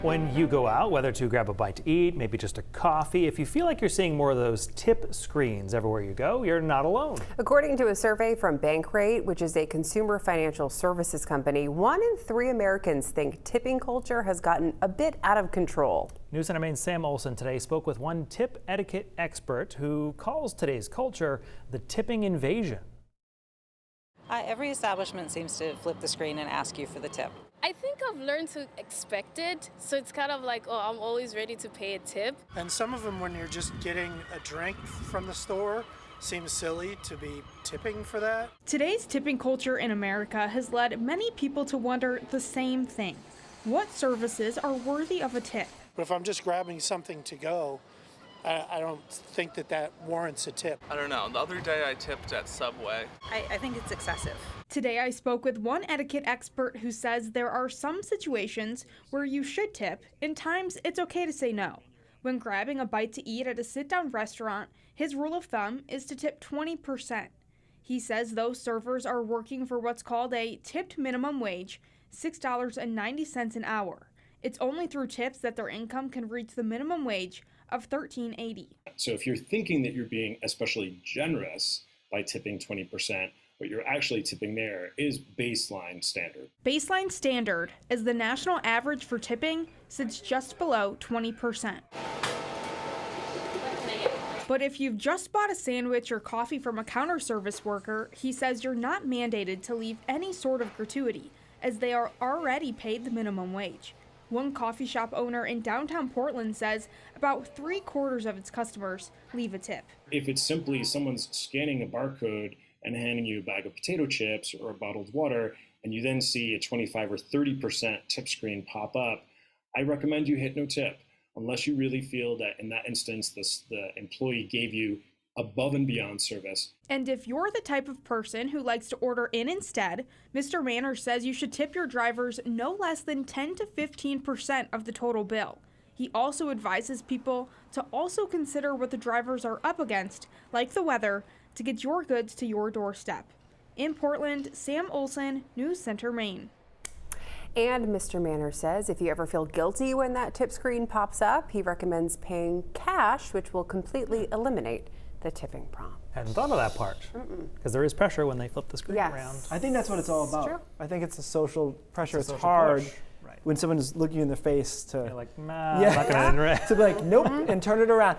When you go out, whether to grab a bite to eat, maybe just a coffee, if you feel like you're seeing more of those tip screens everywhere you go, you're not alone. According to a survey from Bankrate, which is a consumer financial services company, 1 in 3 Americans think tipping culture has gotten a bit out of control. News Center Maine's Sam Olson today spoke with one tip etiquette expert who calls today's culture the tipping invasion. Every establishment seems to flip the screen and ask you for the tip. I think I've learned to expect it, so it's kind of like, oh, I'm always ready to pay a tip. And some of them, when you're just getting a drink from the store, seems silly to be tipping for that. Today's tipping culture in America has led many people to wonder the same thing. What services are worthy of a tip? But if I'm just grabbing something to go, I don't think that warrants a tip. I don't know. The other day I tipped at Subway. I think it's excessive. Today I spoke with one etiquette expert who says there are some situations where you should tip, and times it's okay to say no. When grabbing a bite to eat at a sit-down restaurant, his rule of thumb is to tip 20%. He says those servers are working for what's called a tipped minimum wage, $6.90 an hour. It's only through tips that their income can reach the minimum wage of $13.80. So if you're thinking that you're being especially generous by tipping 20%, what you're actually tipping there is baseline standard. Baseline standard is the national average for tipping sits just below 20%. But if you've just bought a sandwich or coffee from a counter service worker, he says you're not mandated to leave any sort of gratuity, as they are already paid the minimum wage. One coffee shop owner in downtown Portland says about 3/4 of its customers leave a tip. If it's simply someone's scanning a barcode and handing you a bag of potato chips or a bottled water, and you then see a 25 or 30% tip screen pop up, I recommend you hit no tip, unless you really feel that in that instance the employee gave you above and beyond service. And if you're the type of person who likes to order in instead, Mr. Manners says you should tip your drivers no less than 10 to 15% of the total bill. He also advises people to also consider what the drivers are up against, like the weather, to get your goods to your doorstep. In Portland, Sam Olson, News Center, Maine. And Mr. Manners says if you ever feel guilty when that tip screen pops up, he recommends paying cash, which will completely eliminate the tipping prompt. Hadn't thought of that part, because there is pressure when they flip the screen Yes. around. I think that's what it's all about. true. I think it's a social pressure. It's a It's social hard push. Right. when someone is looking you in the face to You're like, nah, I'm not going to interact. to be like, nope, and turn it around.